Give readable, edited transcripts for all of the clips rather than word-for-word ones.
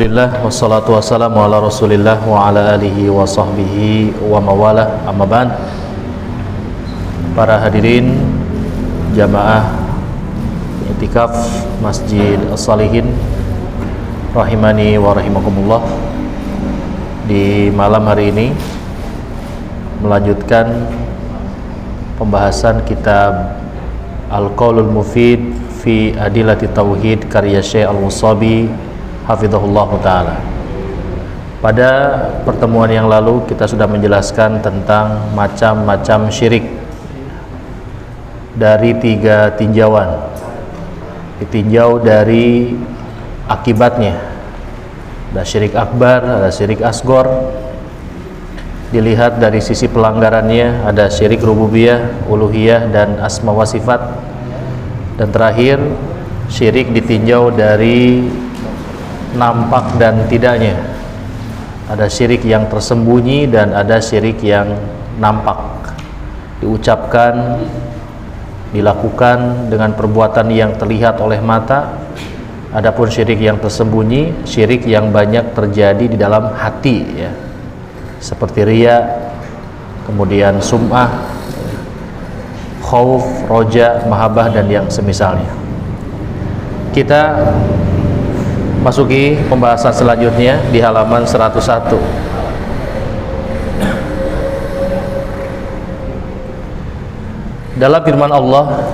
Alhamdulillah wassalatu wassalamu ala Rasulillah wa ala alihi wa sahbihi wa mawalah, amma ba'd. Para hadirin jamaah i'tikaf Masjid As-Salihin rahimani wa rahimakumullah, di malam hari ini melanjutkan pembahasan kitab Al-Qaulul Mufid fi Adillati Tauhid karya Syekh Al-Musabi hafizahullah ta'ala. Pada pertemuan yang lalu kita sudah menjelaskan tentang macam-macam syirik dari 3 tinjauan. Ditinjau dari akibatnya, ada syirik akbar, ada syirik asgor. Dilihat dari sisi pelanggarannya, ada syirik rububiyah, uluhiyah, dan asma wa sifat. Dan terakhir, syirik ditinjau dari nampak dan tidaknya. Ada syirik yang tersembunyi dan ada syirik yang nampak, diucapkan, dilakukan dengan perbuatan yang terlihat oleh mata. Adapun syirik yang tersembunyi, syirik yang banyak terjadi di dalam hati, ya, seperti riya, kemudian sum'ah, khauf, roja, mahabbah, dan yang semisalnya. Kita masuki pembahasan selanjutnya di halaman 101. Dalam firman Allah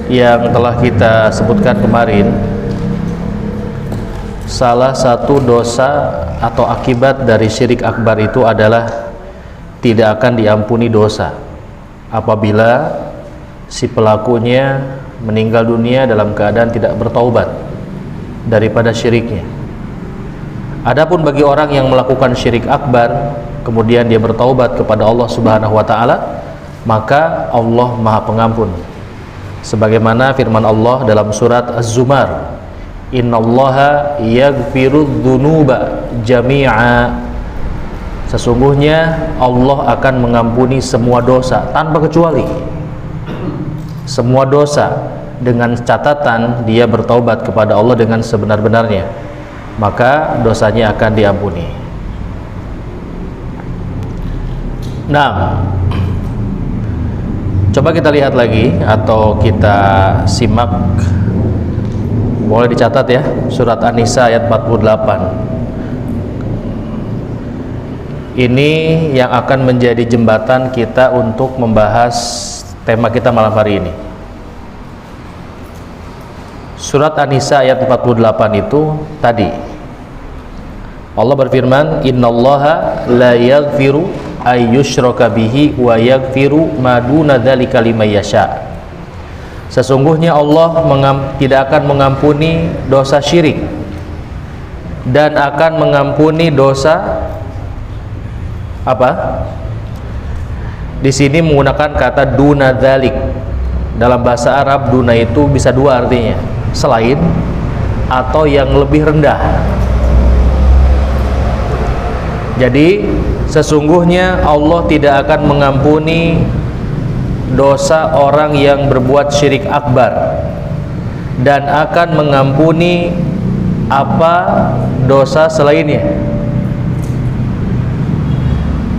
yang telah kita sebutkan kemarin, salah satu dosa atau akibat dari syirik akbar itu adalah tidak akan diampuni dosa apabila si pelakunya meninggal dunia dalam keadaan tidak bertaubat daripada syiriknya. Adapun bagi orang yang melakukan syirik akbar kemudian dia bertaubat kepada Allah Subhanahu wa taala, maka Allah Maha Pengampun. Sebagaimana firman Allah dalam surat Az-Zumar, innallaha yaghfirudz dzunuba jami'a. Sesungguhnya Allah akan mengampuni semua dosa tanpa kecuali. Semua dosa, dengan catatan dia bertaubat kepada Allah dengan sebenar-benarnya, maka dosanya akan diampuni. Nah, coba kita lihat lagi atau kita simak, boleh dicatat ya, surat An-Nisa ayat 48. Ini yang akan menjadi jembatan kita untuk membahas tema kita malam hari ini. Surat An-Nisa ayat 48 itu tadi Allah berfirman, innallaha la yaghfiru ayyushraka bihi wa yaghfiru ma duna dzalika liman yasha. Sesungguhnya Allah tidak akan mengampuni dosa syirik dan akan mengampuni dosa apa? Di sini menggunakan kata duna dzalik. Dalam bahasa Arab duna itu bisa 2 artinya, selain atau yang lebih rendah. Jadi sesungguhnya Allah tidak akan mengampuni dosa orang yang berbuat syirik akbar dan akan mengampuni apa dosa selainnya.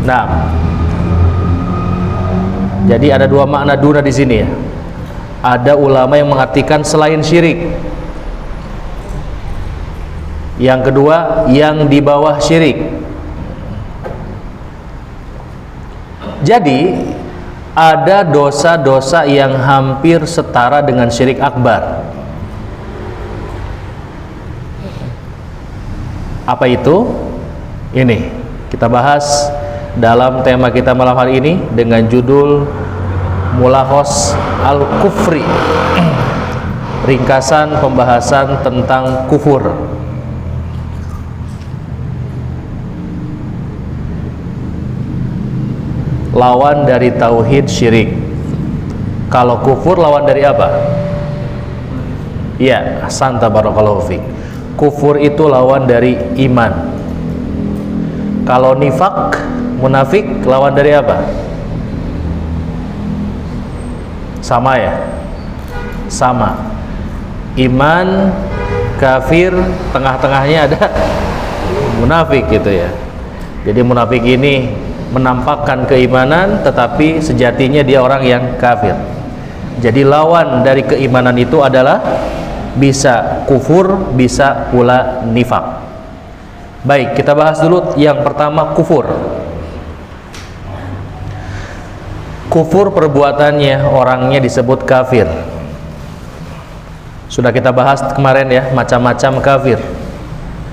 Nah, jadi ada 2 makna duna di sini ya. Ada ulama yang mengartikan selain syirik. Yang kedua, yang di bawah syirik. Jadi ada dosa-dosa yang hampir setara dengan syirik akbar. Apa itu? Ini kita bahas dalam tema kita malam hari ini dengan judul Mulakhos Al-Kufri, ringkasan pembahasan tentang kufur. Lawan dari tauhid syirik. Kalau kufur lawan dari apa? Ya, santa barakallahu fiik. Kufur itu lawan dari iman. Kalau nifak, munafik lawan dari apa? Sama ya? Sama. Iman kafir, tengah-tengahnya ada munafik gitu ya. Jadi munafik ini menampakkan keimanan tetapi sejatinya dia orang yang kafir. Jadi lawan dari keimanan itu adalah bisa kufur, bisa pula nifak. Baik, kita bahas dulu yang pertama, kufur. Kufur perbuatannya, orangnya disebut kafir. Sudah kita bahas kemarin ya, macam-macam kafir.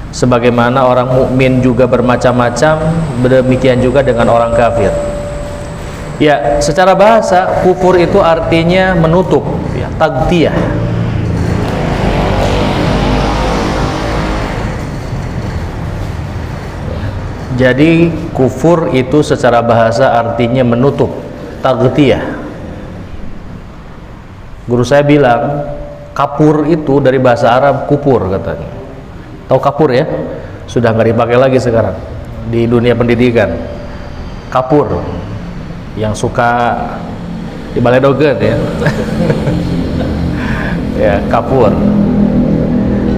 Sebagaimana orang mukmin juga bermacam-macam, demikian juga dengan orang kafir. Ya, secara bahasa kufur itu artinya menutup, ya, taghtiyah. Jadi kufur itu secara bahasa artinya menutup, taghtiyah. Guru saya bilang kapur itu dari bahasa Arab kupur katanya. Tahu kapur ya? Sudah nggak dipakai lagi sekarang di dunia pendidikan. Kapur yang suka dibaledogen ya. Ya, kapur.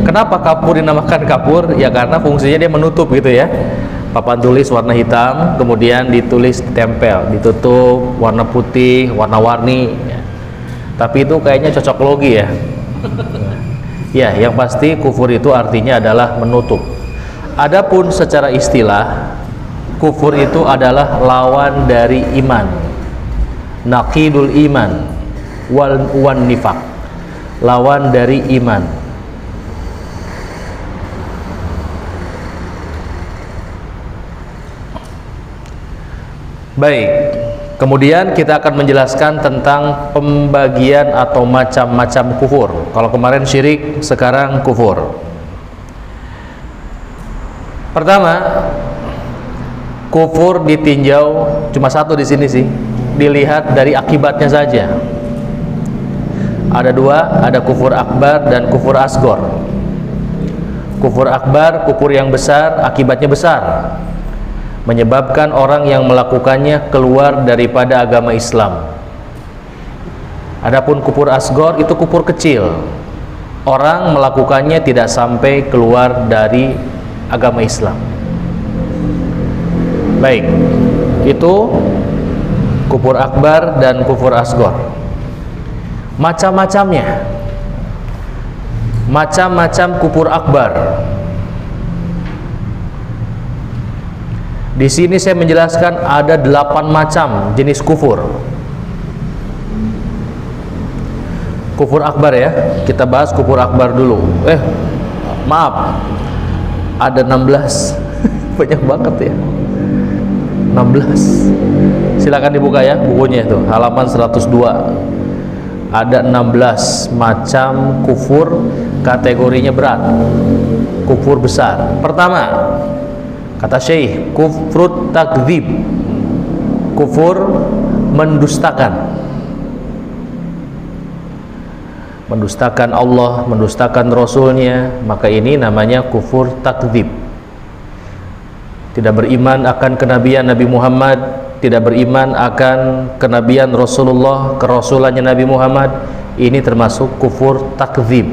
Kenapa kapur dinamakan kapur? Ya karena fungsinya dia menutup gitu ya. Papan tulis warna hitam, kemudian ditulis ditempel, ditutup warna putih, warna-warni ya. Tapi itu kayaknya cocok logi ya. Ya, yang pasti kufur itu artinya adalah menutup. Adapun secara istilah, kufur itu adalah lawan dari iman, naqidul iman, wan nifaq, lawan dari iman. Baik, kemudian kita akan menjelaskan tentang pembagian atau macam-macam kufur. Kalau kemarin syirik, sekarang kufur. Pertama, kufur ditinjau cuma satu di sini sih, dilihat dari akibatnya saja. Ada dua, ada kufur akbar dan kufur asgor. Kufur akbar, kufur yang besar, akibatnya besar, menyebabkan orang yang melakukannya keluar daripada agama Islam. Adapun kufur asgor itu kufur kecil, orang melakukannya tidak sampai keluar dari agama Islam. Baik, itu kufur akbar dan kufur asgor. Macam-macamnya, macam-macam kufur akbar. Di sini saya menjelaskan ada 8 macam jenis kufur. Kufur akbar ya, kita bahas kufur akbar dulu. Maaf, ada 16. Banyak banget ya, 16. Silakan dibuka ya bukunya itu, halaman 102. Ada 16 macam kufur, kategorinya berat, kufur besar. Pertama, kata Syekh, kufrut takdzib, kufur mendustakan. Mendustakan Allah, mendustakan Rasulnya, maka ini namanya kufur takdzib. Tidak beriman akan kenabian Nabi Muhammad, tidak beriman akan kenabian Rasulullah, kerasulannya Nabi Muhammad, ini termasuk kufur takdzib.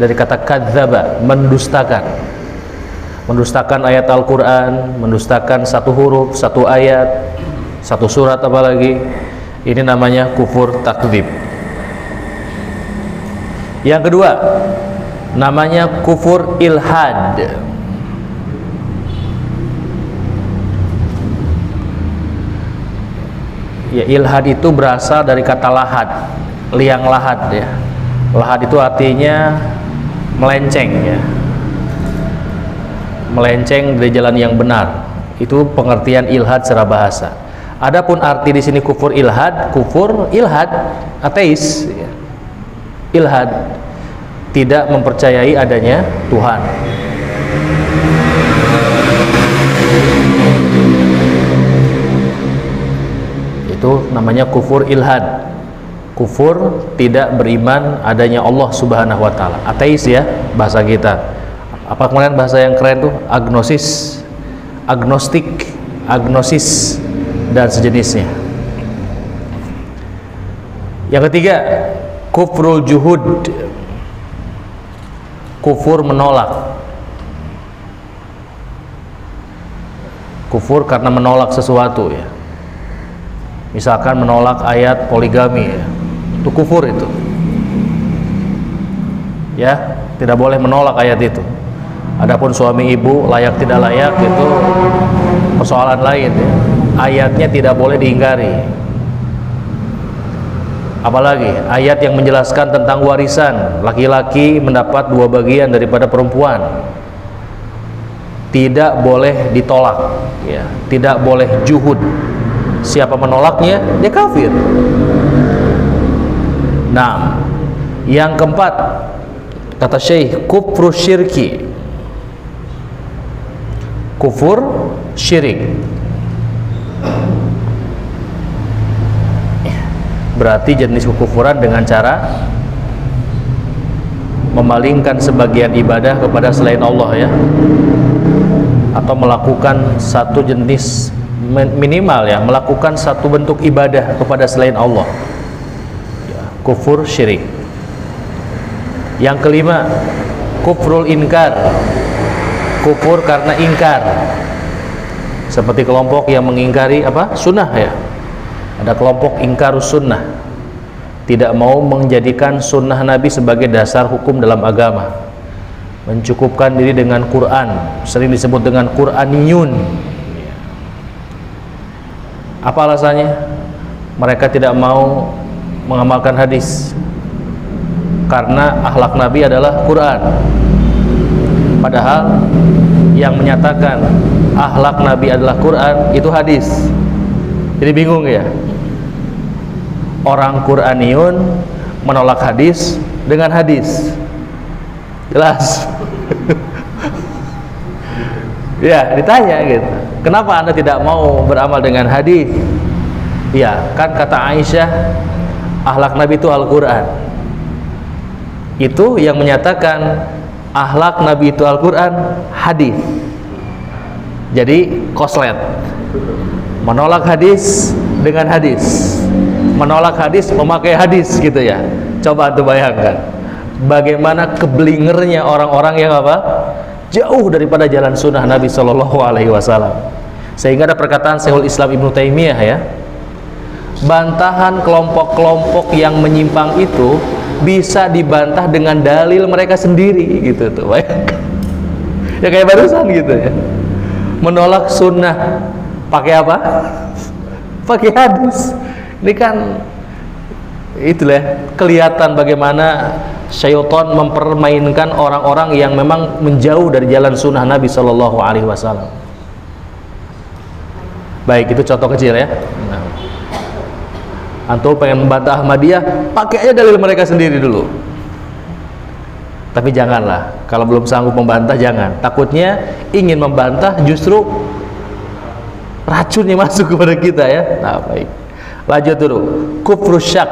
Dari kata kadzaba, mendustakan. Mendustakan ayat Al-Quran, mendustakan satu huruf, satu ayat, satu surat apalagi, ini namanya kufur takdzib. Yang kedua, namanya kufur ilhad. Ya, ilhad itu berasal dari kata lahad, liang lahad ya. Lahad itu artinya melenceng ya, melenceng dari jalan yang benar. Itu pengertian ilhad secara bahasa. Adapun arti di sini kufur ilhad ateis ya. Ilhad, tidak mempercayai adanya Tuhan. Itu namanya kufur ilhad. Kufur tidak beriman adanya Allah Subhanahu wa taala. Ateis ya bahasa kita. Apa kemudian bahasa yang keren tuh? Agnosis, agnostik, agnosis dan sejenisnya. Yang ketiga, kufrul juhud. kufur menolak. Kufur karena menolak sesuatu ya. Misalkan menolak ayat poligami ya. Itu kufur itu. Ya, tidak boleh menolak ayat itu. Adapun suami ibu layak tidak layak itu persoalan lain ya. Ayatnya tidak boleh diingkari. Apalagi ayat yang menjelaskan tentang warisan, laki-laki mendapat 2 bagian daripada perempuan, tidak boleh ditolak ya, tidak boleh juhud. Siapa menolaknya dia kafir. Nah, yang keempat kata Syekh, kufru syirki, kufur syirik. Berarti jenis kekufuran dengan cara memalingkan sebagian ibadah kepada selain Allah ya, atau melakukan satu jenis, minimal ya, melakukan satu bentuk ibadah kepada selain Allah ya, kufur syirik. Yang kelima, kufrul inkar, kufur karena ingkar, seperti kelompok yang mengingkari apa? Sunnah ya. Ada kelompok ingkarus sunnah, tidak mau menjadikan sunnah Nabi sebagai dasar hukum dalam agama, mencukupkan diri dengan Quran, sering disebut dengan Quraniyun. Apa alasannya? Mereka tidak mau mengamalkan hadis karena akhlak Nabi adalah Quran, padahal yang menyatakan akhlak Nabi adalah Quran itu hadis. Jadi bingung ya, orang Quraniyun menolak hadis dengan hadis, jelas. Ya, ditanya gitu, kenapa anda tidak mau beramal dengan hadis? Ya, kan kata Aisyah, akhlak Nabi itu Al-Quran. Itu yang menyatakan akhlak Nabi itu Al-Quran, hadis. Jadi koslet, menolak hadis dengan hadis, menolak hadis memakai hadis gitu ya. Coba tuh bayangkan bagaimana kebelingernya orang-orang yang apa? Jauh daripada jalan sunnah Nabi Shallallahu Alaihi Wasallam. Sehingga ada perkataan Syekhul Islam Ibnu Taimiyah ya, bantahan kelompok-kelompok yang menyimpang itu bisa dibantah dengan dalil mereka sendiri gitu tuh, bayangkan. Ya kayak barusan gitu ya, menolak sunnah pakai apa? Pakai hadis. Ini kan itulah kelihatan bagaimana syaitan mempermainkan orang-orang yang memang menjauh dari jalan sunnah Nabi Shallallahu Alaihi Wasallam. Baik, itu contoh kecil ya. Nah, antum pengen membantah Ahmadiyah, pakai aja dalil mereka sendiri dulu. Tapi janganlah, kalau belum sanggup membantah jangan. Takutnya ingin membantah justru racunnya masuk kepada kita ya. Nah, baik. Lanjut dulu. Kufru syak,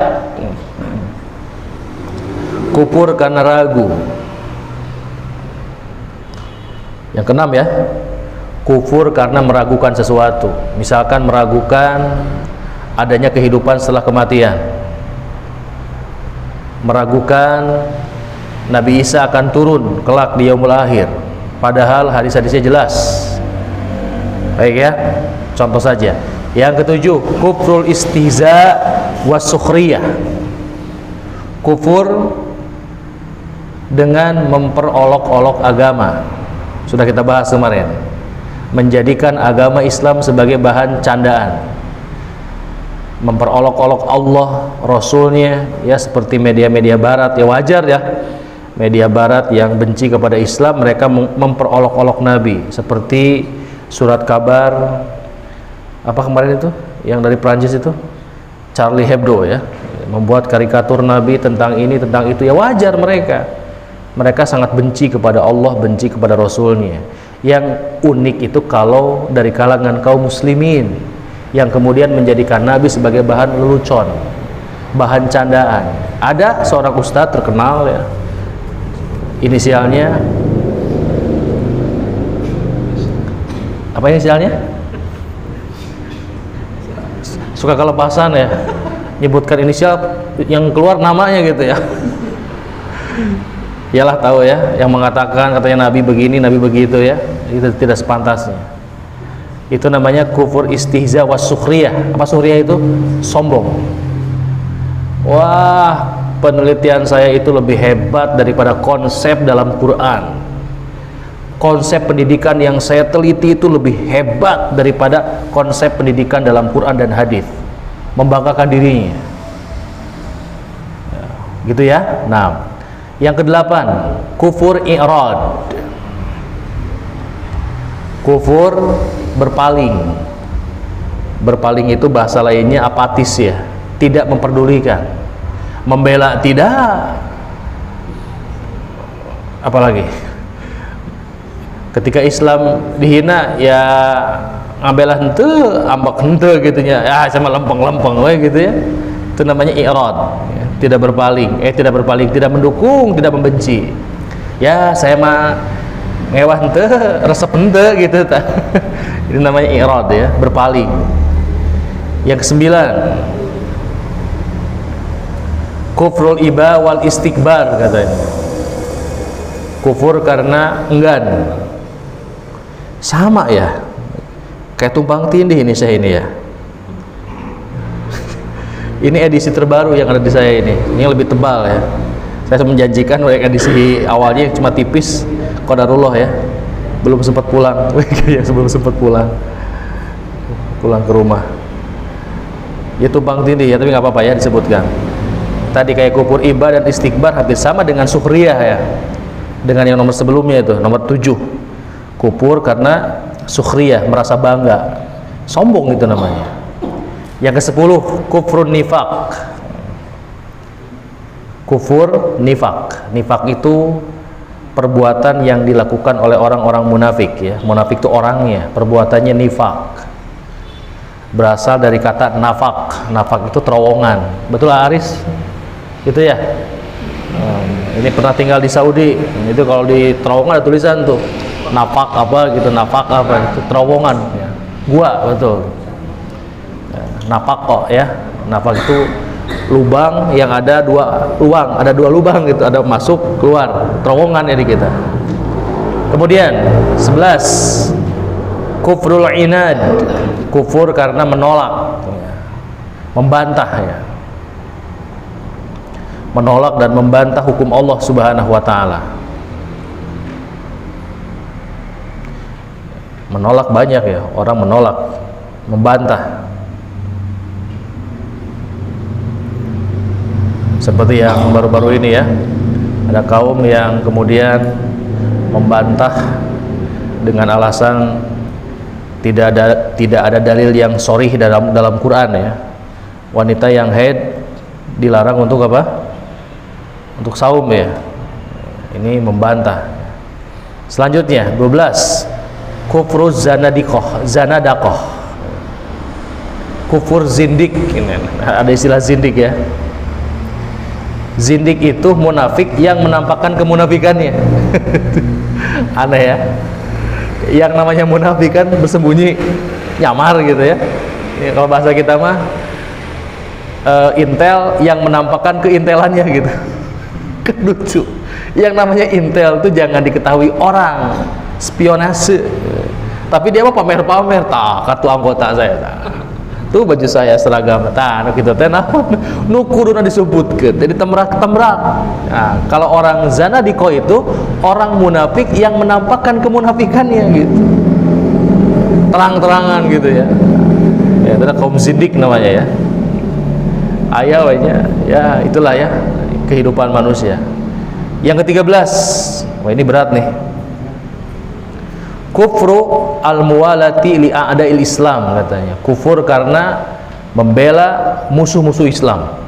kufur karena ragu. Yang keenam ya, kufur karena meragukan sesuatu. Misalkan meragukan adanya kehidupan setelah kematian, meragukan Nabi Isa akan turun kelak di yaumul akhir, padahal hadis-hadisnya jelas. Baik ya, contoh saja. Yang ketujuh, kufrul istihza was sukhriyah, kufur dengan memperolok-olok agama. Sudah kita bahas kemarin, menjadikan agama Islam sebagai bahan candaan, memperolok-olok Allah, Rasulnya ya, seperti media-media barat ya, wajar ya, media barat yang benci kepada Islam mereka memperolok-olok Nabi, seperti surat kabar apa kemarin itu yang dari Prancis itu, Charlie Hebdo ya, membuat karikatur Nabi tentang ini tentang itu ya, wajar mereka sangat benci kepada Allah, benci kepada Rasulnya. Yang unik itu kalau dari kalangan kaum muslimin yang kemudian menjadikan Nabi sebagai bahan lelucon, bahan candaan. Ada seorang ustadz terkenal ya, inisialnya apa inisialnya? Suka kelepasan ya, nyebutkan inisial yang keluar namanya gitu ya. Iyalah tahu ya, yang mengatakan katanya Nabi begini, Nabi begitu ya, itu tidak sepantasnya. Itu namanya kufur istihza was sukhriyah. Apa sukhriyah itu? Sombong. Wah, penelitian saya itu lebih hebat daripada konsep dalam Quran. Konsep pendidikan yang saya teliti itu lebih hebat daripada konsep pendidikan dalam Quran dan hadis. Membanggakan dirinya. Gitu ya. Nah, yang kedelapan, kufur i'rad. Kufur berpaling. Berpaling itu bahasa lainnya apatis ya, tidak memperdulikan. Membela tidak. Apalagi ketika Islam dihina ya ngabelah hente, ambak hente gitunya. Ya sama lempeng-lempeng we gitu ya. Itu namanya i'rad. Tidak berpaling, tidak mendukung, tidak membenci. Ya saya mah ngewah hente, resep hente gitu ta. Ini namanya i'rad ya, berpaling. Yang kesembilan, kufrul iba wal istikbar katanya. Kufur karena enggan. Sama ya, kayak tumpang tindih ini saya ini ya. Ini edisi terbaru yang ada di saya ini yang lebih tebal ya. Saya menjanjikan edisi awalnya yang cuma tipis, qadarullah ya, belum sempat pulang. Sebelum sempat pulang ke rumah ya, tumpang tindih ya, tapi nggak apa-apa ya disebutkan. Tadi kayak kufur iba dan istikbar hampir sama dengan sukhriyah ya, dengan yang nomor sebelumnya itu nomor 7, kufur karena sukhriyah, merasa bangga, sombong itu namanya. Yang ke-10, kufrun nifak. Kufur nifak. Nifak itu perbuatan yang dilakukan oleh orang-orang munafik ya. Munafik itu orangnya, perbuatannya nifak. Berasal dari kata nafak. Nafak itu terowongan. Betul Aris? Gitu ya. Ini pernah tinggal di Saudi. Itu kalau di terowongan ada tulisan tuh nafak apa gitu, nafak apa itu terowongan ya. Gua betul. Nafak kok ya. Nafak itu lubang yang ada dua lubang gitu, ada masuk keluar, terowongan ya di kita. Kemudian 11, kufrul inad. Kufur karena menolak, membantah ya. Menolak dan membantah hukum Allah Subhanahu wa taala. Menolak banyak ya, orang menolak, membantah. Seperti yang baru-baru ini ya, ada kaum yang kemudian membantah dengan alasan tidak ada dalil yang sharih dalam Quran ya. Wanita yang haid dilarang untuk apa? Untuk saum ya. Ini membantah. Selanjutnya 12, kufruz zanadakoh. Kufur zindik. Ini ada istilah zindik ya. Zindik itu munafik yang menampakkan kemunafikannya. Aneh ya. Yang namanya munafik kan bersembunyi, nyamar gitu ya. Kalau bahasa kita mah intel yang menampakkan keintelannya gitu. Kan lucu. Yang namanya intel itu jangan diketahui orang, spionase. Tapi dia mah pamer-pamer, kartu anggota saya tuh baju saya seragam tah gitu teh nu kuduna disebutkeun jadi temrak-temrak. Nah, kalau orang zanadiko itu orang munafik yang menampakkan kemunafikannya gitu. Terang-terangan gitu ya. Ya itu kaum zindik namanya ya. Ayawanya ya itulah ya kehidupan manusia. Yang ke-13. Wah ini berat nih. Kufru al-muwalati li a'da'il Islam katanya. Kufur karena membela musuh-musuh Islam.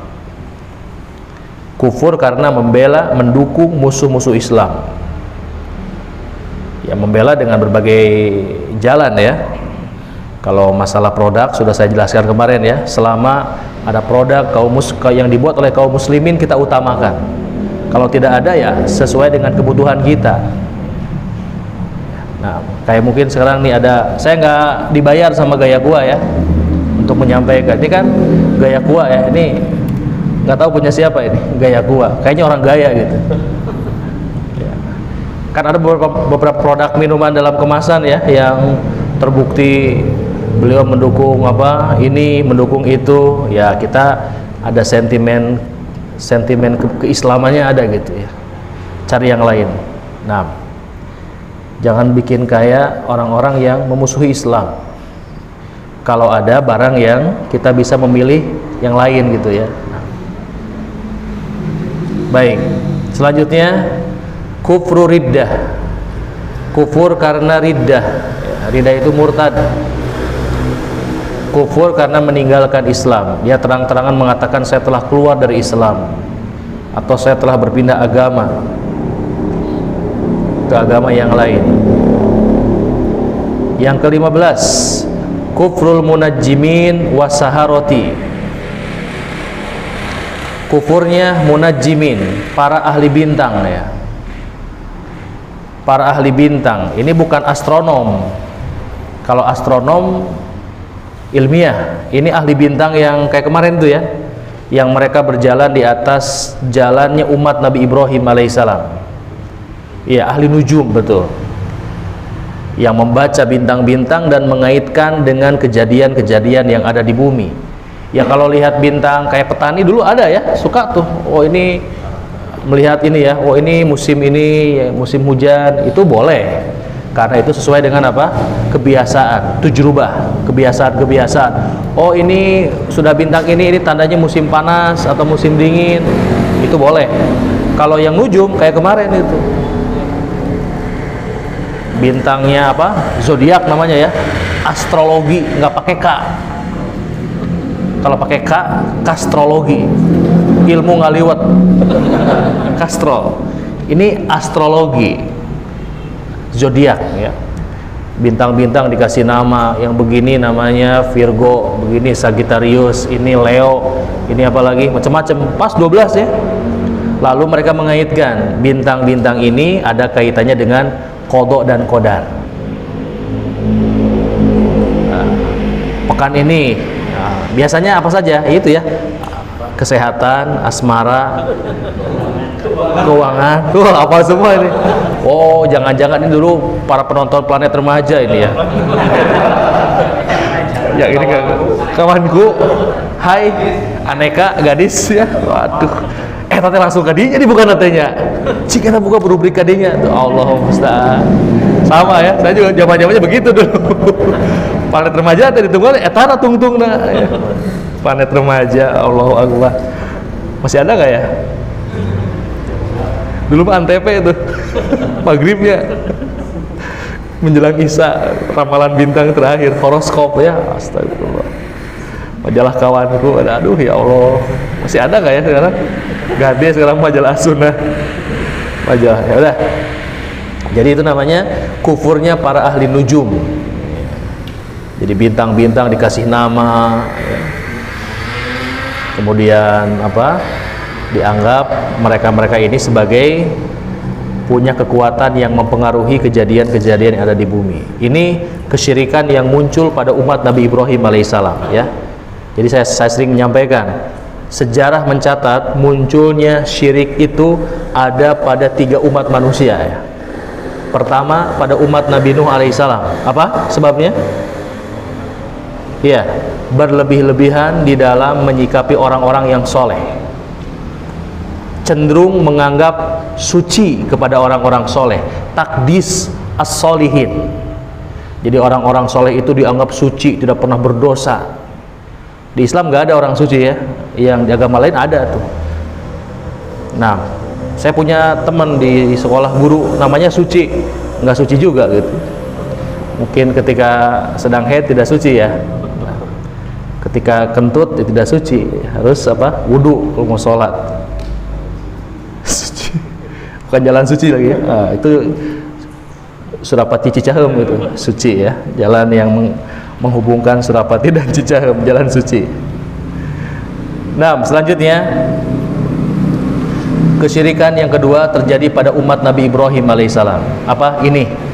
Kufur karena mendukung musuh-musuh Islam. Ya membela dengan berbagai jalan ya. Kalau masalah produk sudah saya jelaskan kemarin ya. Selama ada produk yang dibuat oleh kaum muslimin kita utamakan. Kalau tidak ada ya sesuai dengan kebutuhan kita. Nah, kayak mungkin sekarang nih ada, saya nggak dibayar sama Gaya Gua ya untuk menyampaikan. Ini kan Gaya Gua ya, ini nggak tahu punya siapa ini Gaya Gua. Kayaknya orang Gaya gitu. Kan ada beberapa produk minuman dalam kemasan ya yang terbukti beliau mendukung apa ini, mendukung itu, ya kita ada sentimen keislamannya ada gitu ya. Cari yang lain. Nah, jangan bikin kayak orang-orang yang memusuhi Islam. Kalau ada barang yang kita bisa memilih yang lain gitu ya. Baik, selanjutnya kufru riddah. Kufur karena riddah. Riddah itu murtad. Kufur karena meninggalkan Islam. Dia terang-terangan mengatakan saya telah keluar dari Islam, atau saya telah berpindah agama ke agama yang lain. Yang ke-15, kufrul munajjimin wasaharoti. Kufurnya munajjimin, para ahli bintang ya. Para ahli bintang, ini bukan astronom. Kalau astronom ilmiah, ini ahli bintang yang kayak kemarin tuh ya, yang mereka berjalan di atas jalannya umat Nabi Ibrahim alaihissalam. Iya, ahli nujum, betul. Yang membaca bintang-bintang dan mengaitkan dengan kejadian-kejadian yang ada di bumi. Ya kalau lihat bintang kayak petani dulu ada ya, suka tuh, oh ini melihat ini ya, oh ini musim hujan, itu boleh. Karena itu sesuai dengan apa? Kebiasaan, tujrubah, kebiasaan. Oh ini sudah bintang ini tandanya musim panas atau musim dingin, itu boleh. Kalau yang nujum kayak kemarin itu, bintangnya apa? Zodiak namanya ya, astrologi, nggak pakai K. Kalau pakai K, kastrologi, ilmu ngaliwat. Kastro, ini astrologi, zodiak ya. Bintang-bintang dikasih nama, yang begini namanya Virgo, begini Sagittarius, ini Leo, ini apa lagi, macam-macam. Pas 12 ya. Lalu mereka mengaitkan bintang-bintang ini ada kaitannya dengan qada dan qadar. Nah, pekan ini biasanya apa saja? Itu ya, kesehatan, asmara, keuangan, apa semua ini. Oh, jangan-jangan ini dulu para penonton Planet Remaja ini ya. Ya ini kawanku, hai, aneka gadis ya. Waduh, tante langsung kadinya, ini bukan tantenya. Cik kita buka berubrik kadinya. Tuh Allah musta'an. Sama ya, saya juga zaman-zamannya begitu dulu. Planet Remaja tadi ditunggu, etana tungtung nah. Ya. Planet Remaja, Allahu Akbar. Masih ada nggak ya? Dulu mah Antv itu maghribnya menjelang Isya, ramalan bintang terakhir, horoskop ya, astagfirullah. Majalah kawanku, aduh ya Allah, masih ada nggak ya sekarang? Gak ada sekarang majalah Sunnah, majalah ya udah. Jadi itu namanya kufurnya para ahli nujum. Jadi bintang-bintang dikasih nama ya. Kemudian apa, dianggap mereka-mereka ini sebagai punya kekuatan yang mempengaruhi kejadian-kejadian yang ada di bumi. Ini kesyirikan yang muncul pada umat Nabi Ibrahim alaihissalam ya. Jadi saya sering menyampaikan, sejarah mencatat munculnya syirik itu ada pada 3 umat manusia ya. Pertama pada umat Nabi Nuh alaihissalam. Apa sebabnya? Ya, berlebih-lebihan di dalam menyikapi orang-orang yang soleh, cenderung menganggap suci kepada orang-orang soleh, takdis as-solihin. Jadi orang-orang soleh itu dianggap suci, tidak pernah berdosa. Di Islam nggak ada orang suci ya, yang di agama lain ada tuh. Nah, saya punya teman di sekolah guru namanya Suci, nggak suci juga gitu. Mungkin ketika sedang haid tidak suci ya. Ketika kentut ya tidak suci, harus apa? Wudu kalau mau sholat. Suci. Bukan jalan suci lagi ya. Nah, itu Surapati Cicahem itu suci ya, jalan yang menghubungkan Surapati dan Cicahem, jalan suci. Nah, selanjutnya kesyirikan yang kedua terjadi pada umat Nabi Ibrahim alaihissalam. Apa ini?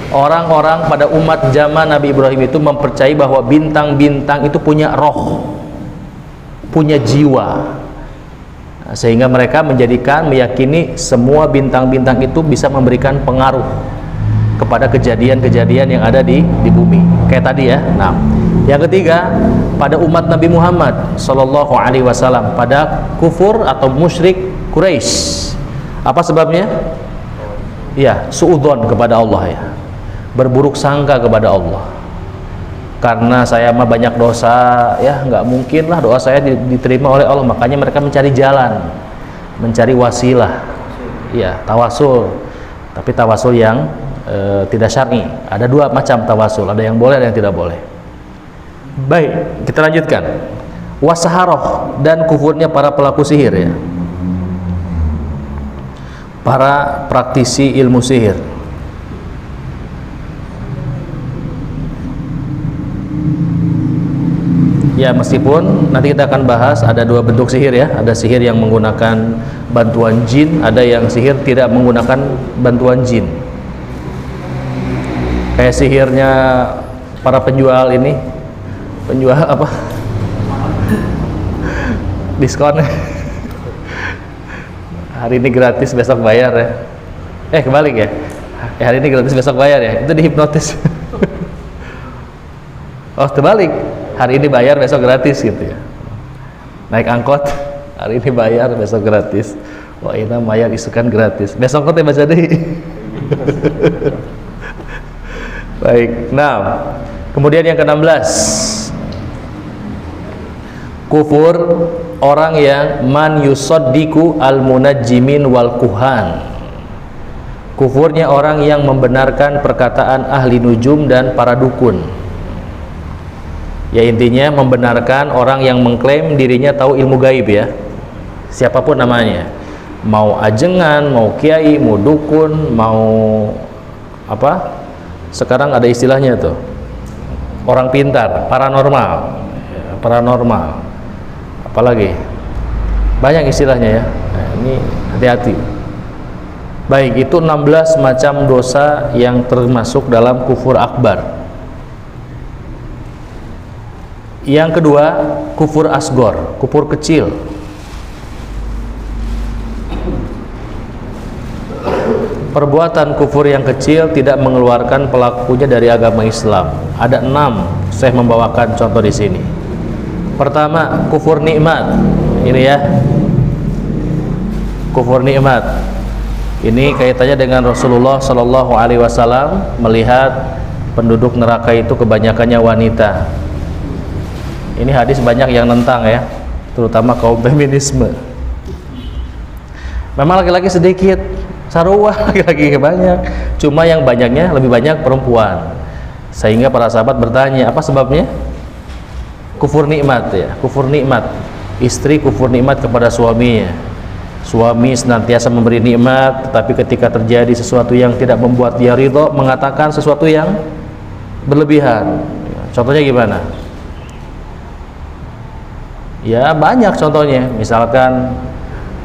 Orang-orang pada umat zaman Nabi Ibrahim itu mempercayai bahwa bintang-bintang itu punya roh, punya jiwa. sehingga mereka meyakini semua bintang-bintang itu bisa memberikan pengaruh kepada kejadian-kejadian yang ada di bumi kayak tadi ya. Nah, yang ketiga, pada umat Nabi Muhammad Sallallahu Alaihi Wasallam, pada kufur atau musyrik Quraisy. Apa sebabnya? Ya, suudzon kepada Allah ya, berburuk sangka kepada Allah. Karena saya mah banyak dosa, ya nggak mungkin lah doa saya diterima oleh Allah. Makanya mereka mencari jalan, mencari wasilah, ya tawasul. Tapi tawasul yang tidak syar'i. Ada dua macam tawasul, ada yang boleh, ada yang tidak boleh. Baik, kita lanjutkan. Wasaharoh, dan kufurnya para pelaku sihir ya, para praktisi ilmu sihir. Ya, meskipun nanti kita akan bahas ada dua bentuk sihir ya. Ada sihir yang menggunakan bantuan jin, ada yang sihir tidak menggunakan bantuan jin. Kayak sihirnya para penjual ini, penjual apa? Diskon. Hari ini gratis, besok bayar ya. Kebalik ya. Hari ini gratis, besok bayar ya. Itu dihipnotis. Oh, terbalik. Hari ini bayar, besok gratis gitu ya. Naik angkot, hari ini bayar, besok gratis. Wah, ini bayar isukan gratis. Besok nanti baca deh. Baik. Nah, kemudian yang ke-16. Kufur orang yang man yusaddiqu al-munajjimin wal kuhan. Kufurnya orang yang membenarkan perkataan ahli nujum dan para dukun. Ya, intinya membenarkan orang yang mengklaim dirinya tahu ilmu gaib ya, siapapun namanya, mau ajengan, mau kiai, mau dukun, mau apa, sekarang ada istilahnya tuh, orang pintar, paranormal, apalagi banyak istilahnya ya. Nah, ini hati-hati. Baik, itu 16 macam dosa yang termasuk dalam kufur akbar. Yang kedua, kufur asgor, kufur kecil. Perbuatan kufur yang kecil tidak mengeluarkan pelakunya dari agama Islam. Ada 6, saya membawakan contoh di sini. Pertama, kufur nikmat. Ini ya, kufur nikmat. Ini kaitannya dengan Rasulullah Shallallahu Alaihi Wasallam melihat penduduk neraka itu kebanyakannya wanita. Ini hadis banyak yang nentang ya, terutama kaum feminisme. Memang laki-laki sedikit, sarua laki-laki banyak. Cuma yang banyaknya lebih banyak perempuan. Sehingga para sahabat bertanya, apa sebabnya? Kufur nikmat ya, kufur nikmat. Istri kufur nikmat kepada suaminya. Suami senantiasa memberi nikmat, tetapi ketika terjadi sesuatu yang tidak membuat dia ridho, mengatakan sesuatu yang berlebihan. Contohnya gimana? Ya banyak contohnya, misalkan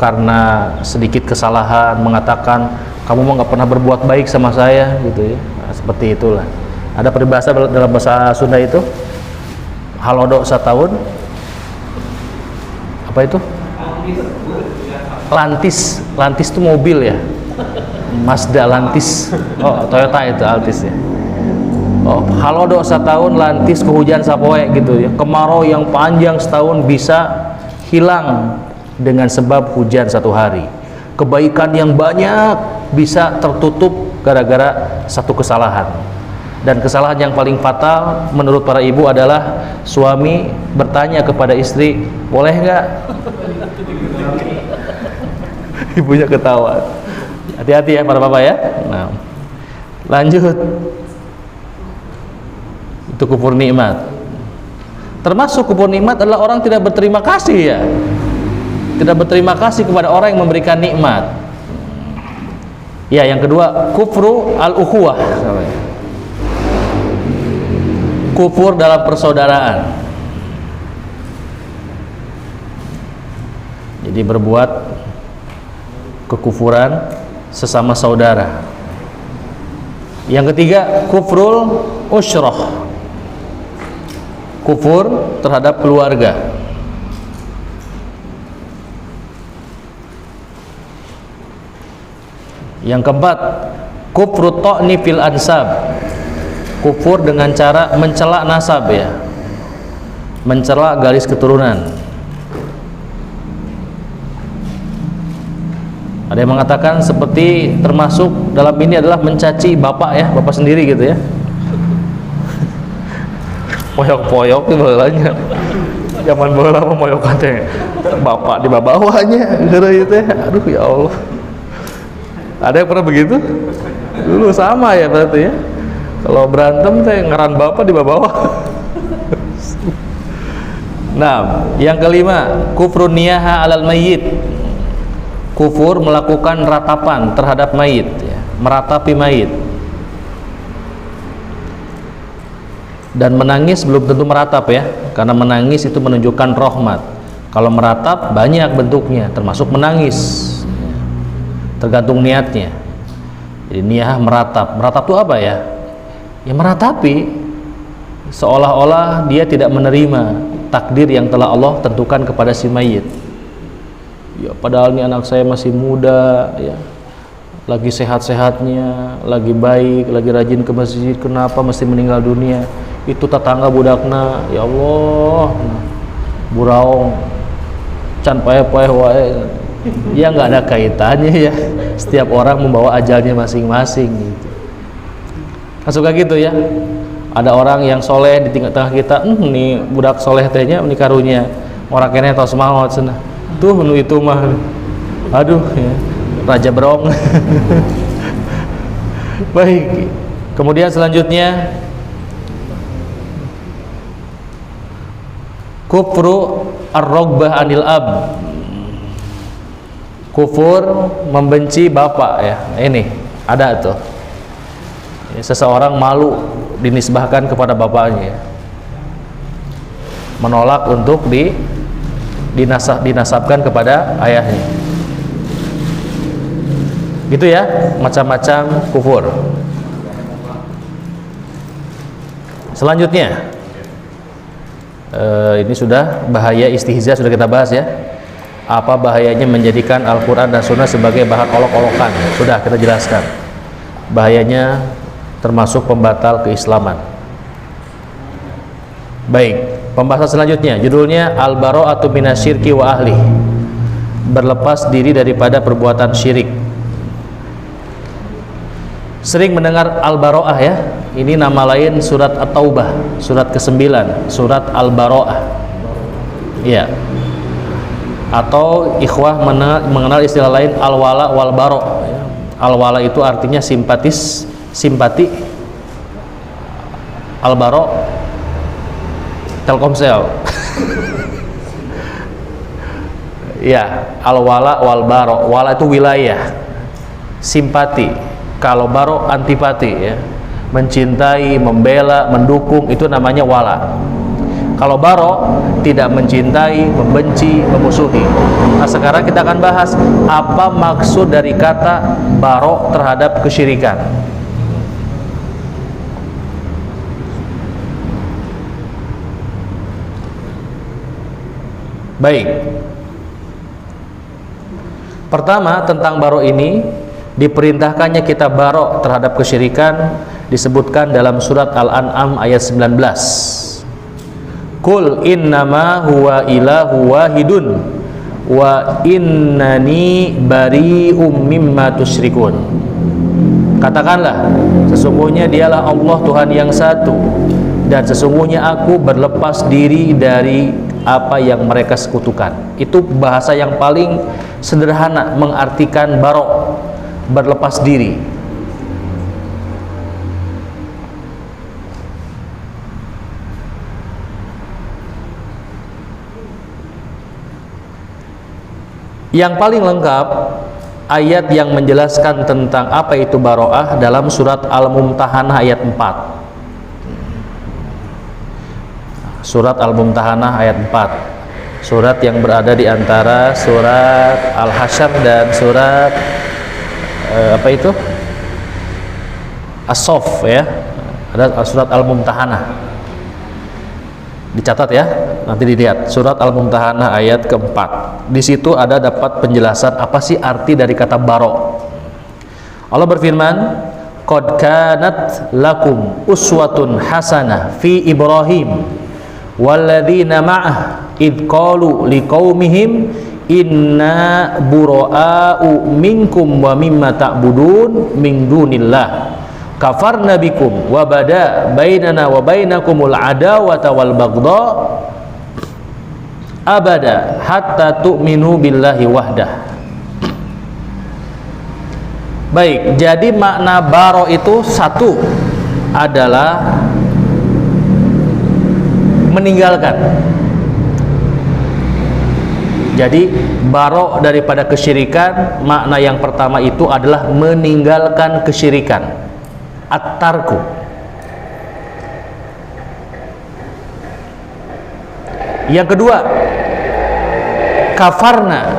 karena sedikit kesalahan mengatakan kamu mau nggak pernah berbuat baik sama saya gitu ya. Nah, seperti itulah. Ada peribahasa dalam bahasa Sunda itu, halodo satahun, apa itu? Lantis, lantis itu mobil ya, Mazda Lantis. Oh, Toyota itu Altis ya. Oh, halodo setahun lantis kehujan sapoe gitu ya. Kemarau yang panjang setahun bisa hilang dengan sebab hujan satu hari. Kebaikan yang banyak bisa tertutup gara-gara satu kesalahan. Dan kesalahan yang paling fatal menurut para ibu adalah suami bertanya kepada istri, boleh nggak? Ibunya ketawa. Hati-hati ya para bapak ya. Nah, lanjut. Itu kufur nikmat. Termasuk kufur nikmat adalah orang tidak berterima kasih ya, tidak berterima kasih kepada orang yang memberikan nikmat. Ya, yang kedua, kufru al-ukhuwah, kufur dalam persaudaraan. Jadi berbuat kekufuran sesama saudara. Yang ketiga, kufrul usyrah, kufur terhadap keluarga. Yang keempat, kufru ta'ni fil ansab. Kufur dengan cara mencela nasab ya. Mencela garis keturunan. Ada yang mengatakan seperti termasuk dalam ini adalah mencaci bapak ya, bapak sendiri gitu ya. Poyok-poyok itu bolanya. Zaman bola mah moyokan teh bapak di bawahnya gitu ya. Aduh ya Allah. Ada yang pernah begitu? Dulu sama ya berarti ya. Kalau berantem teh ngaran bapak di bawah. Nah, yang kelima, kufrun niyaha alal mayyit. Kufur melakukan ratapan terhadap mayit ya, meratapi mayit. Dan menangis belum tentu meratap ya, karena menangis itu menunjukkan rahmat. Kalau meratap banyak bentuknya, termasuk menangis, tergantung niatnya. Jadi niyah meratap. Meratap itu apa ya? Ya meratapi, seolah-olah dia tidak menerima takdir yang telah Allah tentukan kepada si mayit. Ya padahal ini anak saya masih muda ya, lagi sehat-sehatnya, lagi baik, lagi rajin ke masjid, kenapa mesti meninggal dunia? Itu tetangga budakna, ya Allah, buraung can pae-pae wae. Ya nggak ada kaitannya ya, setiap orang membawa ajalnya masing-masing gitu. Kan suka gitu ya, ada orang yang soleh di tengah-tengah kita, nih budak soleh tehnya ini karunya orang kene tos maot cenah tuh nu itu mah, aduh ya, raja berong. Baik, kemudian selanjutnya kufru ar-ragbah anil ab. Kufur membenci bapak ya. Ini ada tuh ya, seseorang malu dinisbahkan kepada bapaknya, menolak untuk dinasabkan kepada ayahnya. Gitu ya, macam-macam kufur. Selanjutnya ini sudah bahaya istihza, sudah kita bahas ya. Apa bahayanya menjadikan Al-Quran dan Sunnah sebagai bahan olok-olokan, sudah kita jelaskan. Bahayanya termasuk pembatal keislaman. Baik, pembahasan selanjutnya judulnya Al-Bara'atu minasyirki wa ahli. Berlepas diri daripada perbuatan syirik. Sering mendengar Al-Bara'ah ya. Ini nama lain surat At-Taubah, surat ke-9, surat Al-Bara'ah. Iya. Atau ikhwah mengenal istilah lain Al-Wala wal Bara'. Al-Wala itu artinya simpati. Al-Bara' Telkomsel. Ya, Al-Wala wal Bara'. Wala itu wilayah, simpati. Kalau Bara' antipati ya. Mencintai, membela, mendukung, itu namanya wala. Kalau Bara' tidak mencintai, membenci, memusuhi. Nah sekarang kita akan bahas apa maksud dari kata Bara' terhadap kesyirikan. Baik. Pertama, tentang Bara' ini, diperintahkannya kita Bara' terhadap kesyirikan disebutkan dalam surat Al-An'am ayat 19. Qul innama huwa ilahu wahidun wa innani bari'um mimma tusyrikun. Katakanlah, sesungguhnya dialah Allah Tuhan yang satu, dan sesungguhnya aku berlepas diri dari apa yang mereka sekutukan. Itu bahasa yang paling sederhana mengartikan Bara', berlepas diri. Yang paling lengkap ayat yang menjelaskan tentang apa itu Bara'ah dalam surat Al-Mumtahanah ayat 4. Surat Al-Mumtahanah ayat 4. Surat yang berada di antara surat Al-Hasyr dan surat apa itu? As-Saff ya. Ada surat Al-Mumtahanah. Dicatat ya, nanti dilihat surat Al-Mumtahanah ayat keempat. Di situ ada dapat penjelasan apa sih arti dari kata Bara'. Allah berfirman, qad kanat lakum uswatun hasanah fi Ibrahim walladzina ma'ah id qalu liqaumihim inna bura'a'u minkum wa mimma ta'budun min dunillah kafarna bikum wa bada bainana wa bainakumul adawata wal baghdha abada hatta tu'minu billahi wahdah. Baik, jadi makna baro itu satu adalah meninggalkan. Jadi baro daripada kesyirikan, makna yang pertama itu adalah meninggalkan kesyirikan, at-tarku. Yang kedua, kafarna,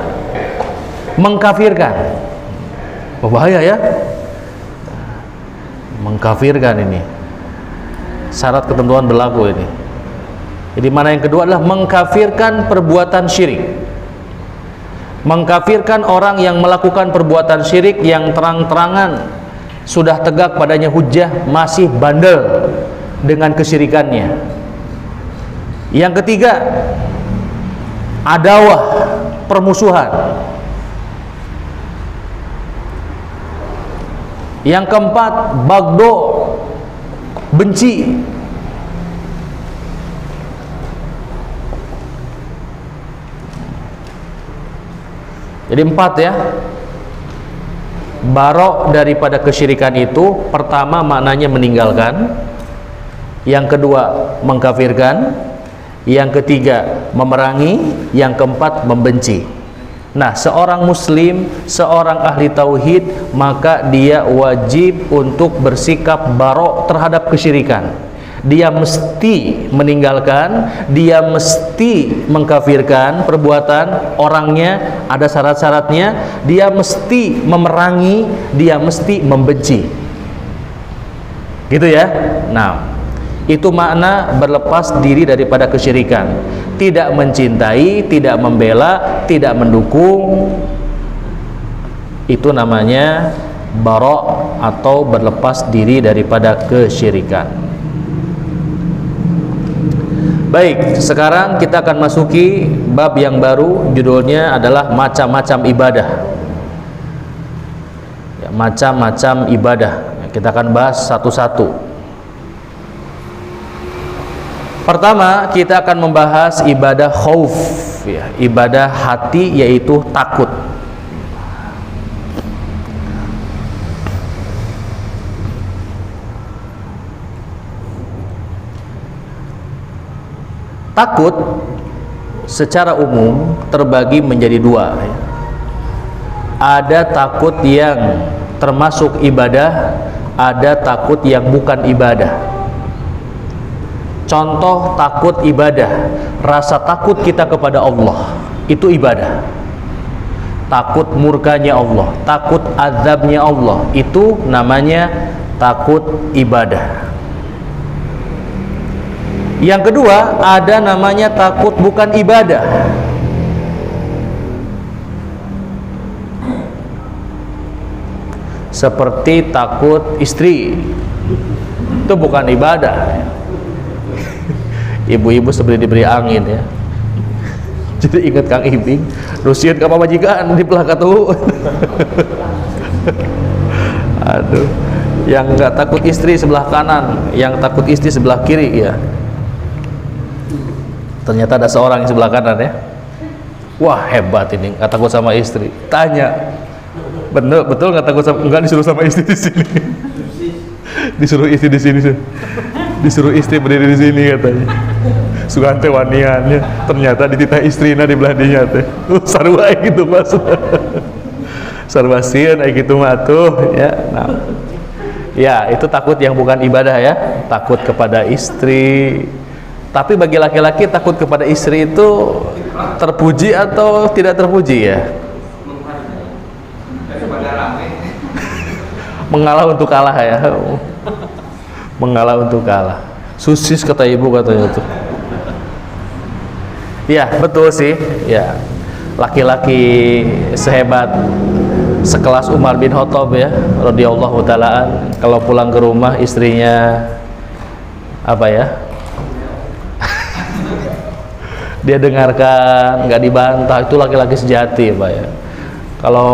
mengkafirkan. Bahaya ya, mengkafirkan ini syarat ketentuan berlaku ini. Jadi mana yang kedua adalah mengkafirkan perbuatan syirik, mengkafirkan orang yang melakukan perbuatan syirik yang terang-terangan sudah tegak padanya hujjah masih bandel dengan kesyirikannya. Yang ketiga, adawah, permusuhan. Yang keempat, bagdo, benci. Jadi empat ya. Baro daripada kesyirikan itu pertama maknanya meninggalkan, yang kedua mengkafirkan, yang ketiga memerangi, yang keempat membenci. Nah, seorang muslim, seorang ahli tauhid, maka dia wajib untuk bersikap baro terhadap kesyirikan. Dia mesti meninggalkan, dia mesti mengkafirkan perbuatan orangnya, ada syarat-syaratnya, dia mesti memerangi, dia mesti membenci. Gitu ya. Nah, itu makna berlepas diri daripada kesyirikan. Tidak mencintai, tidak membela, tidak mendukung. Itu namanya baro atau berlepas diri daripada kesyirikan. Baik, sekarang kita akan masuki bab yang baru, judulnya adalah macam-macam ibadah. Ya, macam-macam ibadah. Kita akan bahas satu-satu. Pertama, kita akan membahas ibadah khauf, ya, ibadah hati, yaitu takut. Takut secara umum terbagi menjadi dua. Ada takut yang termasuk ibadah, ada takut yang bukan ibadah. Contoh takut ibadah, rasa takut kita kepada Allah, itu ibadah. Takut murkanya Allah, takut azabnya Allah, itu namanya takut ibadah. Yang kedua, ada namanya takut bukan ibadah. Seperti takut istri, itu bukan ibadah. Ibu-ibu seperti diberi angin ya. Jadi ingat Kang Ibing, rusian ke pamajikan di belakang tuh. Aduh, yang nggak takut istri sebelah kanan, yang takut istri sebelah kiri ya. Ternyata ada seorang yang sebelah kanan ya. Wah, hebat ini, nggak takut sama istri. Tanya, betul nggak takut sama, nggak disuruh sama istri di sini. Disuruh istri di sini. Disuruh istri berdiri di sini katanya. Sugante waniannya, ternyata dititah istrina di belah dinya teh. Sarua gitu Mas. Sarua sieun gitu mah tuh ya. Nah. Ya, itu takut yang bukan ibadah ya. Takut kepada istri. Tapi bagi laki-laki takut kepada istri itu terpuji atau tidak terpuji ya? Mengalah untuk kalah ya. Mengalah untuk kalah. Susis kata ibu katanya tuh. Ya betul sih. Ya, laki-laki sehebat sekelas Umar bin Khattab ya radhiyallahu taalaan, kalau pulang ke rumah istrinya apa ya, dia dengarkan, nggak dibantah, itu laki-laki sejati Pak ya. Kalau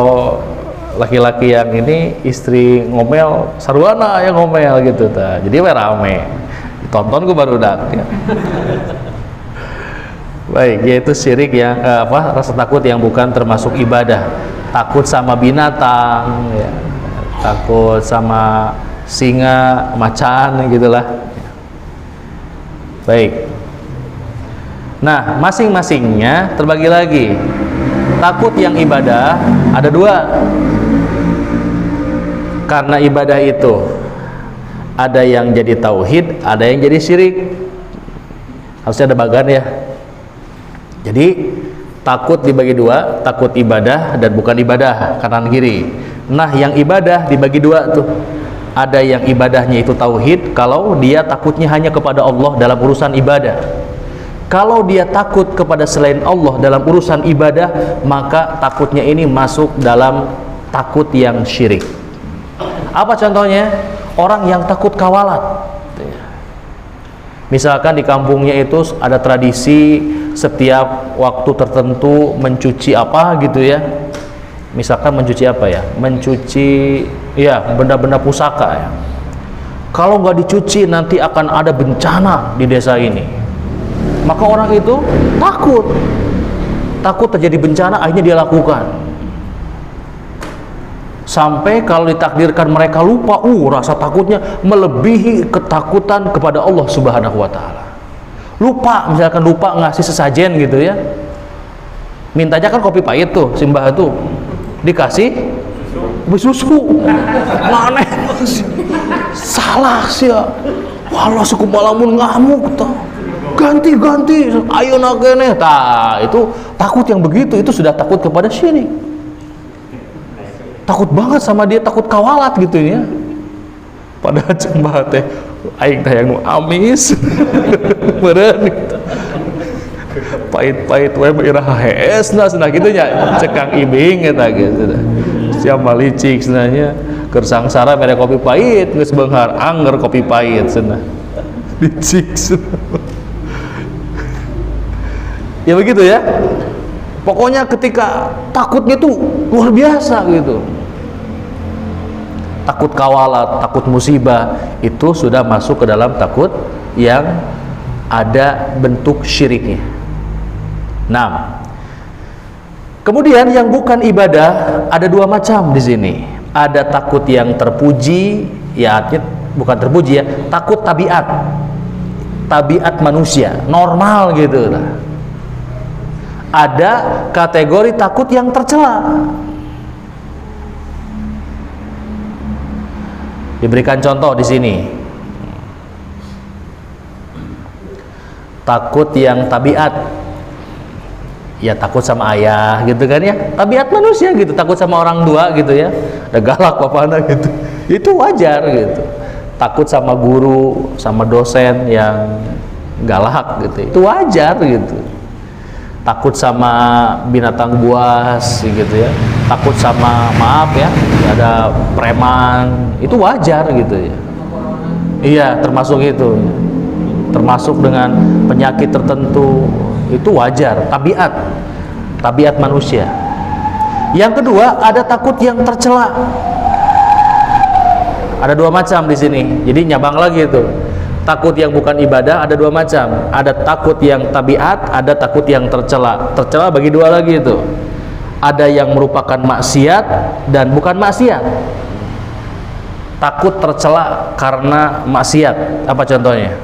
laki-laki yang ini istri ngomel, sarwana yang ngomel gitu ta. Jadi rame ditonton gue baru ya. Baik, yaitu syirik yang rasa takut yang bukan termasuk ibadah. Takut sama binatang ya. Takut sama singa, macan gitulah. Baik. Nah, masing-masingnya terbagi lagi. Takut yang ibadah ada dua. Karena ibadah itu ada yang jadi tauhid, ada yang jadi syirik. Harusnya ada bagan ya. Jadi takut dibagi dua, takut ibadah dan bukan ibadah, kanan kiri. Nah, yang ibadah dibagi dua tuh. Ada yang ibadahnya itu tauhid, kalau dia takutnya hanya kepada Allah dalam urusan ibadah. Kalau dia takut kepada selain Allah dalam urusan ibadah, maka takutnya ini masuk dalam takut yang syirik. Apa contohnya? Orang yang takut kawalat. Misalkan di kampungnya itu ada tradisi setiap waktu tertentu mencuci apa gitu ya. Misalkan mencuci apa ya? Mencuci ya benda-benda pusaka ya. Kalau nggak dicuci nanti akan ada bencana di desa ini. Maka orang itu takut terjadi bencana, akhirnya dia lakukan. Sampai kalau ditakdirkan mereka lupa, rasa takutnya melebihi ketakutan kepada Allah Subhanahu wa Ta'ala. Lupa, misalkan lupa ngasih sesajen gitu ya. Mintanya kan kopi pahit tuh, simbah tuh dikasih susu. Mana salah sih ya. Walah suku malamun ngamuk tuh. Ganti, ayo nakene. Tah, itu takut yang begitu, itu sudah takut kepada syirik. Takut banget sama dia, takut kawalat gitu ya. Padahal cembah teh aing teh yang amis. Meureun gitu. Pahit-pahit we iraha heesna cenah kitu nya, cekang ibing eta gitu. Siap malicik cenahnya keur sangsara mere kopi pahit geus beunghar anger kopi pahit cenah. Licik cenah. Ya begitu ya. Pokoknya ketika takutnya tuh luar biasa gitu. Takut kawalat, takut musibah, itu sudah masuk ke dalam takut yang ada bentuk syiriknya. Nah, kemudian yang bukan ibadah ada dua macam di sini. Ada takut yang terpuji, ya artinya bukan terpuji ya, takut tabiat manusia, normal gitu lah. Ada kategori takut yang tercela. Diberikan contoh di sini. Takut yang tabiat. Ya takut sama ayah gitu kan ya. Tabiat manusia gitu, takut sama orang tua gitu ya. Ada galak apa-apa gitu. Itu wajar gitu. Takut sama guru, sama dosen yang galak gitu. Itu wajar gitu. Takut sama binatang buas gitu ya, takut sama maaf ya ada preman, itu wajar gitu ya. Iya, termasuk itu, termasuk dengan penyakit tertentu, itu wajar, tabiat manusia. Yang kedua ada takut yang tercela. Ada dua macam di sini, jadi nyabang lagi itu. Takut yang bukan ibadah ada dua macam. Ada takut yang tabiat, ada takut yang tercela. Tercela bagi dua lagi itu. Ada yang merupakan maksiat dan bukan maksiat. Takut tercela karena maksiat. Apa contohnya?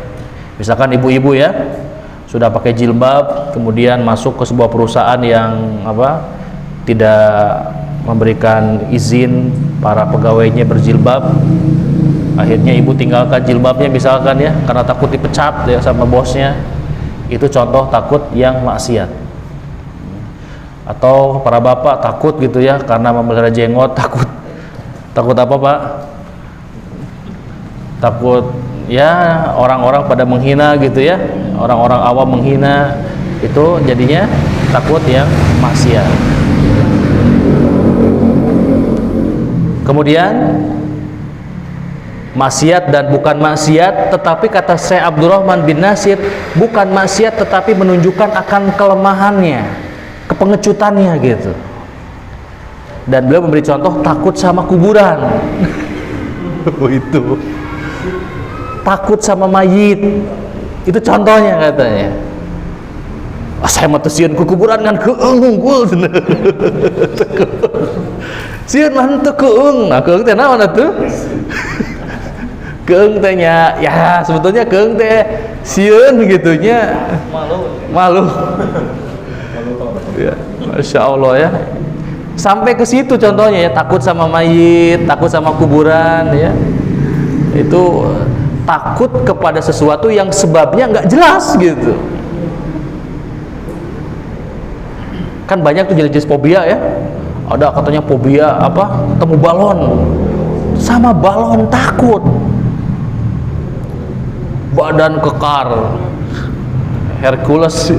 Misalkan ibu-ibu ya, sudah pakai jilbab, kemudian masuk ke sebuah perusahaan yang tidak memberikan izin para pegawainya berjilbab. Akhirnya ibu tinggalkan jilbabnya misalkan ya, karena takut dipecat ya sama bosnya. Itu contoh takut yang maksiat. Atau para bapak takut gitu ya, karena memelihara jenggot, takut apa Pak? Takut ya orang-orang pada menghina gitu ya, orang-orang awam menghina, itu jadinya takut yang maksiat. Kemudian maksiat dan bukan maksiat, tetapi kata Syekh Abdurrahman bin Nasir, bukan maksiat tetapi menunjukkan akan kelemahannya, kepengecutannya gitu. Dan beliau memberi contoh takut sama kuburan. Itu takut sama mayit, itu contohnya katanya. Saya mau sieun ku kuburan kan keung unggul. Sieun mah teu keung. Nah, keung teh naon atuh? Keung teh nya ya sebetulnya keung teh sieun gitunya malu. Ya, Masya Allah ya. Sampai ke situ contohnya ya, takut sama mayit, takut sama kuburan ya. Itu takut kepada sesuatu yang sebabnya nggak jelas gitu. Kan banyak tuh jenis-jenis fobia ya. Ada katanya fobia apa? Ketemu balon. Sama balon takut. Badan kekar. Hercules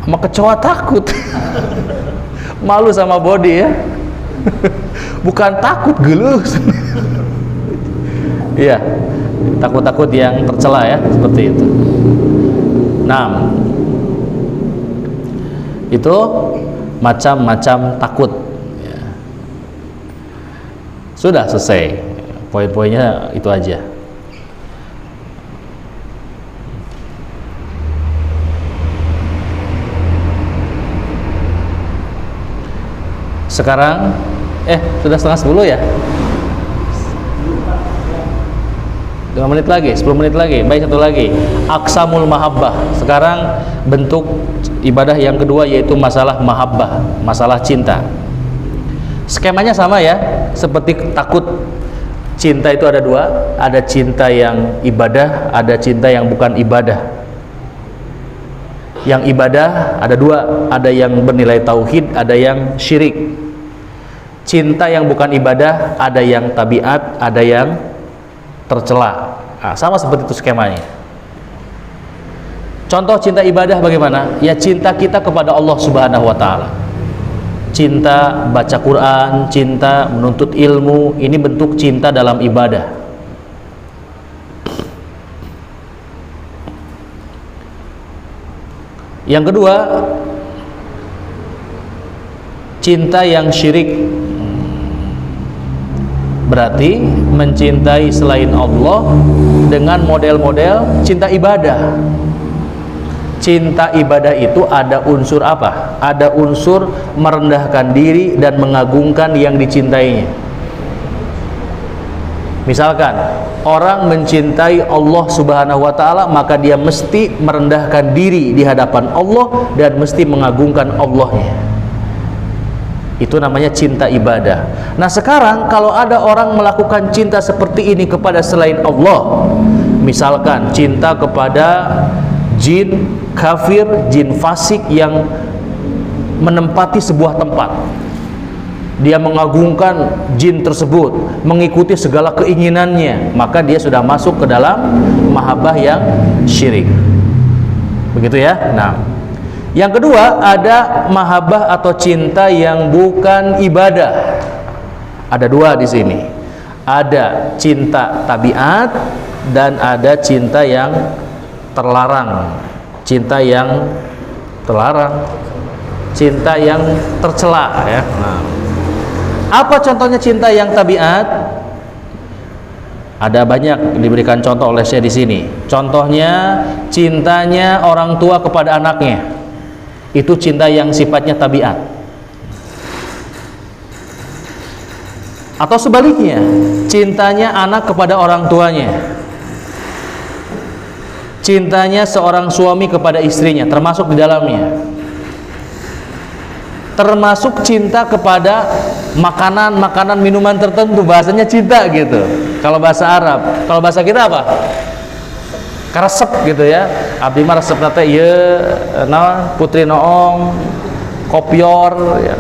sama kecoa takut. Malu sama body ya. Bukan takut geluh. Iya. Takut-takut yang tercela ya, seperti itu. Nah, itu macam-macam takut ya. Sudah selesai, poin-poinnya itu aja. Sekarang sudah 9:30 ya, 5 menit lagi, 10 menit lagi. Baik, satu lagi, aqsamul mahabbah. Sekarang bentuk ibadah yang kedua, yaitu masalah mahabbah, masalah cinta. Skemanya sama ya, seperti takut. Cinta itu ada dua, ada cinta yang ibadah, ada cinta yang bukan ibadah. Yang ibadah ada dua, ada yang bernilai tauhid, ada yang syirik. Cinta yang bukan ibadah, ada yang tabiat, ada yang tercela. Nah, sama seperti itu skemanya. Contoh cinta ibadah bagaimana? Ya cinta kita kepada Allah Subhanahu wa Ta'ala. Cinta baca Quran, cinta menuntut ilmu, ini bentuk cinta dalam ibadah. Yang kedua, cinta yang syirik. Berarti mencintai selain Allah dengan model-model cinta ibadah. Cinta ibadah itu ada unsur apa? Ada unsur merendahkan diri dan mengagungkan yang dicintainya. Misalkan orang mencintai Allah Subhanahu wa Ta'ala, maka dia mesti merendahkan diri di hadapan Allah dan mesti mengagungkan Allahnya. Itu namanya cinta ibadah. Nah, sekarang kalau ada orang melakukan cinta seperti ini kepada selain Allah, misalkan cinta kepada jin kafir, jin fasik yang menempati sebuah tempat, dia mengagungkan jin tersebut, mengikuti segala keinginannya, maka dia sudah masuk ke dalam mahabbah yang syirik. Begitu ya. Nah, yang kedua, ada mahabbah atau cinta yang bukan ibadah. Ada dua di sini. Ada cinta tabiat dan ada cinta yang terlarang. Cinta yang terlarang, cinta yang tercela ya. Nah, apa contohnya cinta yang tabiat? Ada banyak diberikan contoh oleh saya di sini. Contohnya cintanya orang tua kepada anaknya. Itu cinta yang sifatnya tabiat. Atau sebaliknya, cintanya anak kepada orang tuanya. Cintanya seorang suami kepada istrinya, termasuk di dalamnya. Termasuk cinta kepada makanan, minuman tertentu, bahasanya cinta gitu. Kalau bahasa Arab, kalau bahasa kita apa? Karesep gitu ya. Abdi mah resep nate ieu naon putri noong, kopior ya.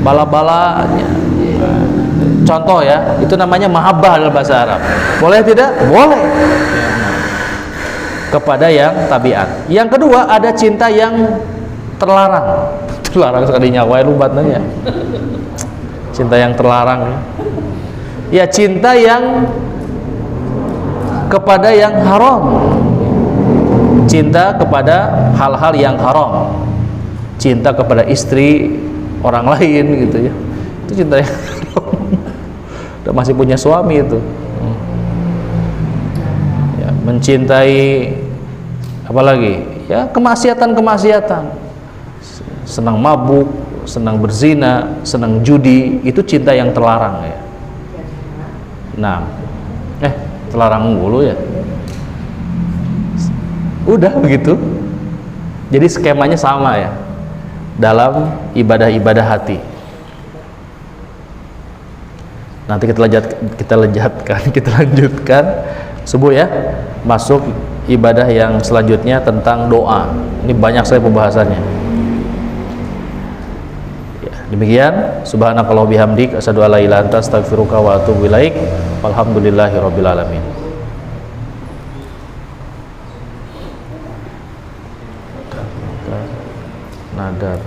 Bala-bala ya. Contoh ya, itu namanya mahabbah dalam bahasa Arab. Boleh tidak? Boleh. Kepada yang tabiat. Yang kedua, ada cinta yang terlarang. Terlarang sekali nyawa lumbatnya ya. Cinta yang terlarang ya. Ya cinta yang kepada yang haram, cinta kepada hal-hal yang haram, cinta kepada istri orang lain gitu ya, itu cinta yang haram. Dan masih punya suami itu ya, mencintai apalagi ya kemaksiatan, senang mabuk, senang berzina, senang judi, itu cinta yang terlarang ya. Nah, terlarang mulu ya. Udah begitu. Jadi skemanya sama ya dalam ibadah-ibadah hati. Nanti kita lanjutkan subuh ya. Masuk ibadah yang selanjutnya tentang doa. Ini banyak sekali pembahasannya. Demikian, subhanakallah bihamdik asyhadu alla ilaha illa anta astaghfiruka wa atubu ilaik. Walhamdulillahirabbil alamin. Nadar